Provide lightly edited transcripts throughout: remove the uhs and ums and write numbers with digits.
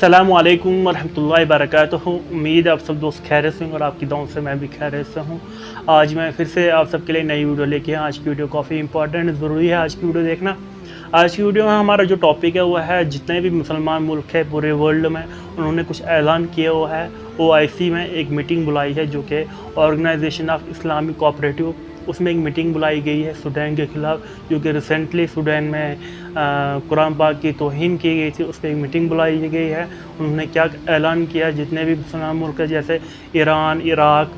अस्सलामु अलैकुम वरहमतुल्लाहि वबरकातुहू। उम्मीद है आप सब दोस्त खैरियत से हैं और आपकी दुआओं से मैं भी खैरियत से हूँ। आज मैं फिर से आप सबके लिए नई वीडियो लेके आया। आज की वीडियो काफ़ी इंपॉर्टेंट ज़रूरी है आज की वीडियो देखना। आज की वीडियो में हमारा जो टॉपिक है वो है जितने भी मुसलमान मुल्क है पूरे वर्ल्ड में उन्होंने कुछ ऐलान किया हुआ है। OIC में एक मीटिंग बुलाई है जो कि ऑर्गेनाइजेशन ऑफ इस्लामिक कोऑपरेटिव, उसमें एक मीटिंग बुलाई गई है सूडान के ख़िलाफ़, जो कि रिसेंटली सूडान में कुरान पाक की तौहीन की गई थी। उस पर एक मीटिंग बुलाई गई है। उन्होंने क्या ऐलान किया, जितने भी मुसलमान मुल्क है जैसे ईरान, इराक़,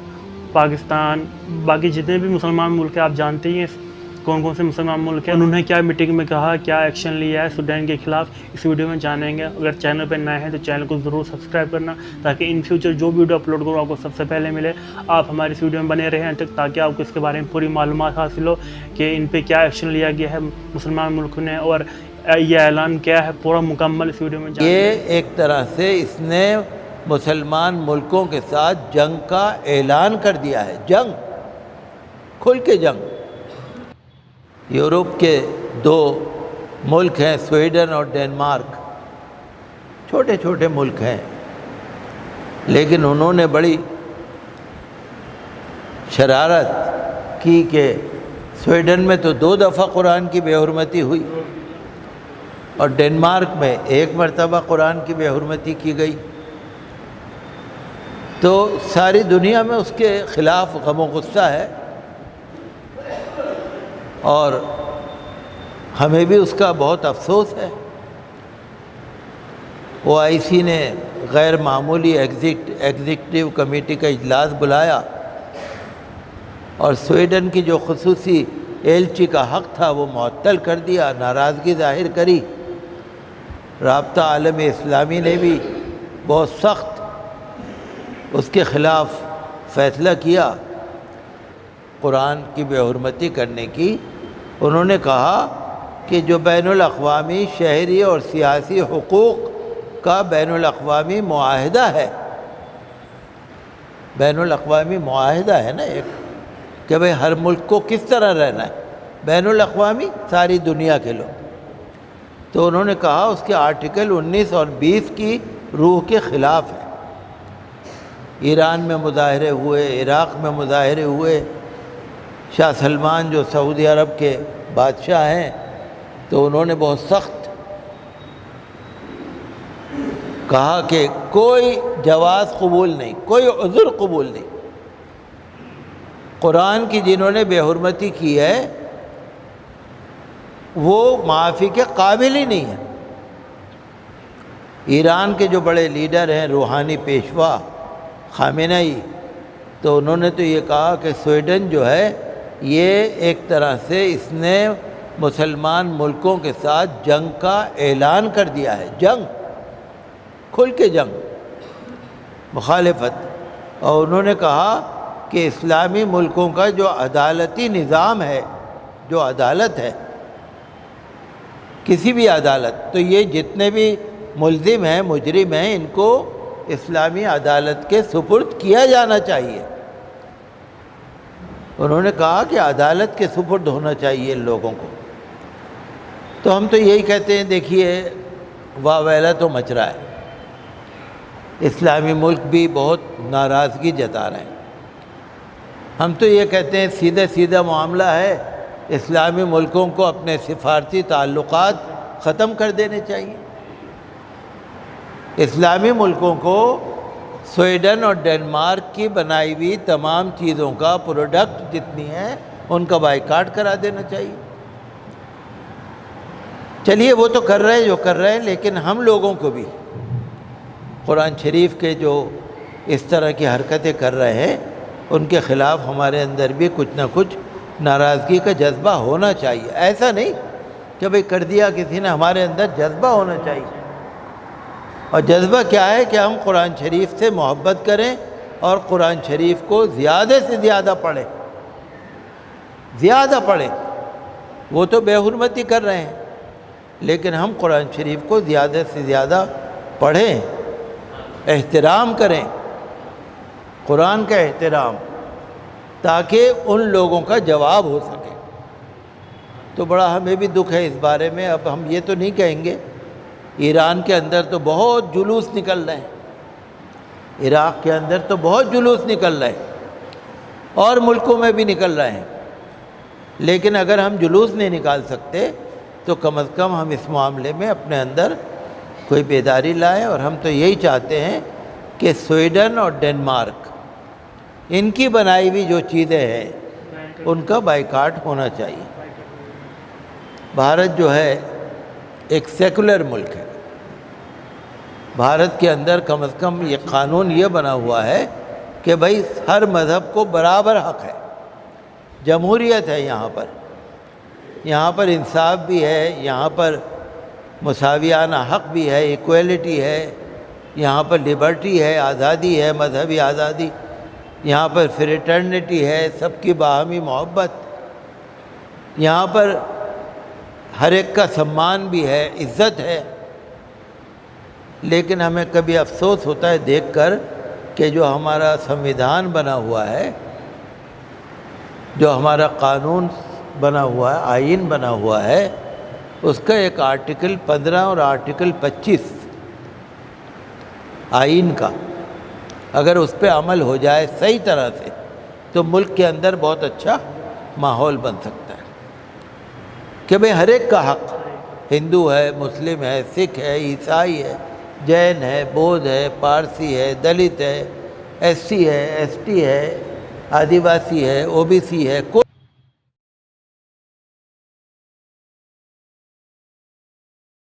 पाकिस्तान, बाकी जितने भी मुसलमान मुल्क हैं, आप जानते ही हैं कौन कौन से मुसलमान मुल्क हैं, उन्होंने क्या मीटिंग में कहा, क्या एक्शन लिया है सूडान के ख़िलाफ़, इस वीडियो में जानेंगे। अगर चैनल पर नए हैं तो चैनल को ज़रूर सब्सक्राइब करना ताकि इन फ्यूचर जो वीडियो अपलोड करूँ आपको सबसे पहले मिले। आप हमारी इस वीडियो में बने रहें तक ताकि आपको इसके बारे में पूरी मालूमात हासिल हो कि इन पर क्या एक्शन लिया गया है मुसलमान मुल्कों ने और ये ऐलान क्या है पूरा मुकम्मल इस वीडियो में जानेंगे। ये एक तरह से इसने मुसलमान मुल्कों के साथ जंग का ऐलान कर दिया है। जंग, खुल के जंग। यूरोप के दो मुल्क हैं स्वीडन और डेनमार्क, छोटे छोटे मुल्क हैं, लेकिन उन्होंने बड़ी शरारत की कि स्वीडन में तो 2 दफ़ा कुरान की बेहुरमती हुई और डेनमार्क में 1 मरतबा कुरान की बेहुरमती की गई। तो सारी दुनिया में उसके ख़िलाफ़ गम गुस्सा है और हमें भी उसका बहुत अफसोस है। OIC ने गैर मामूली एग्जीक्यूटिव कमेटी का इजलास बुलाया और स्वीडन की जो खुसूसी एलची का हक़ था वो मुअत्तल कर दिया, नाराज़गी ज़ाहिर करी। राब्ता आलम इस्लामी ने भी बहुत सख्त उसके ख़िलाफ़ फ़ैसला किया कुरान की बेहुरमती करने की। उन्होंने कहा कि जो बैनुल अक़वामी शहरी और सियासी हुकूक़ का बैनुल अक़वामी मुआहिदा है, बैनुल अक़वामी मुआहिदा है ना एक, कि भाई हर मुल्क को किस तरह रहना है, बैनुल अक़वामी सारी दुनिया के लोग। तो उन्होंने कहा उसके आर्टिकल 19 और 20 की रूह के ख़िलाफ़ है। ईरान में मुज़ाहरे हुए, इराक़ में मुज़ाहरे हुए। शाह सलमान जो सऊदी अरब के बादशाह हैं तो उन्होंने बहुत सख्त कहा कि कोई जवाज़ कबूल नहीं, कोई उज़्र कबूल नहीं। कुरान की जिन्होंने बेहुरमती की है वो माफ़ी के काबिल ही नहीं है। ईरान के जो बड़े लीडर हैं रूहानी पेशवा खामेनेई, तो उन्होंने तो ये कहा कि स्वीडन जो है ये एक तरह से इसने मुसलमान मुल्कों के साथ जंग का ऐलान कर दिया है। जंग, खुल के जंग, मुखालिफत। और उन्होंने कहा कि इस्लामी मुल्कों का जो अदालती निज़ाम है, जो अदालत है, किसी भी अदालत, तो ये जितने भी मुल्ज़िम हैं, मुजरिम हैं, इनको इस्लामी अदालत के सुपुर्द किया जाना चाहिए। उन्होंने कहा कि अदालत के सुपुर्द होना चाहिए इन लोगों को। तो हम तो यही कहते हैं, देखिए वावेला तो मच रहा है, इस्लामी मुल्क भी बहुत नाराज़गी जता रहे हैं। हम तो ये कहते हैं सीधा सीधा मामला है, इस्लामी मुल्कों को अपने सिफारती ताल्लुकात ख़त्म कर देने चाहिए। इस्लामी मुल्कों को स्वीडन और डेनमार्क की बनाई हुई तमाम चीज़ों का प्रोडक्ट जितनी हैं उनका बाइकाट करा देना चाहिए। चलिए वो तो कर रहे हैं जो कर रहे हैं, लेकिन हम लोगों को भी कुरान शरीफ के जो इस तरह की हरकतें कर रहे हैं उनके ख़िलाफ़ हमारे अंदर भी कुछ ना कुछ नाराज़गी का जज्बा होना चाहिए। ऐसा नहीं कि भाई कर दिया किसी ने, हमारे अंदर जज्बा होना चाहिए। और जज्बा क्या है कि हम कुरान शरीफ से मोहब्बत करें और कुरान शरीफ को ज़्यादा से ज़्यादा पढ़ें, ज़्यादा पढ़ें। वो तो बेहुरमती कर रहे हैं, लेकिन हम कुरान शरीफ को ज़्यादा से ज़्यादा पढ़ें, एहतराम करें कुरान का एहतराम, ताकि उन लोगों का जवाब हो सके। तो बड़ा हमें भी दुख है इस बारे में। अब हम ये तो नहीं कहेंगे ایران کے اندر تو بہت جلوس نکل رہے ہیں، عراق کے اندر تو بہت جلوس نکل رہے ہیں، اور ملکوں میں بھی نکل رہے ہیں، لیکن اگر ہم جلوس نہیں نکال سکتے تو کم از کم ہم اس معاملے میں اپنے اندر کوئی بیداری لائیں. اور ہم تو یہی چاہتے ہیں کہ سویڈن اور ڈنمارک ان کی بنائی ہوئی جو چیزیں ہیں ان کا بائیکاٹ ہونا چاہیے. بھارت جو ہے ایک سیکولر ملک ہے. بھارت کے اندر کم از کم یہ قانون یہ بنا ہوا ہے کہ بھائی ہر مذہب کو برابر حق ہے. جمہوریت ہے یہاں پر انصاف بھی ہے، یہاں پر مساویانہ حق بھی ہے، ایکویلٹی ہے، یہاں پر لبرٹی ہے، آزادی ہے، مذہبی آزادی، یہاں پر فریٹرنیٹی ہے، سب کی باہمی محبت، یہاں پر ہر ایک کا سمان بھی ہے، عزت ہے. لیکن ہمیں کبھی افسوس ہوتا ہے دیکھ کر کہ جو ہمارا سنویدھان بنا ہوا ہے، جو ہمارا قانون بنا ہوا ہے، آئین بنا ہوا ہے، اس کا ایک آرٹیکل 15 اور آرٹیکل 25 آئین کا اگر اس پہ عمل ہو جائے صحیح طرح سے تو ملک کے اندر بہت اچھا ماحول بن سکتا ہے کہ بھئی ہر ایک کا حق، ہندو ہے، مسلم ہے، سکھ ہے، عیسائی ہے، جین ہے، بودھ ہے، پارسی ہے، دلت ہے، ایس سی ہے، ایس ٹی ہے، آدیواسی ہے، او بی سی ہے،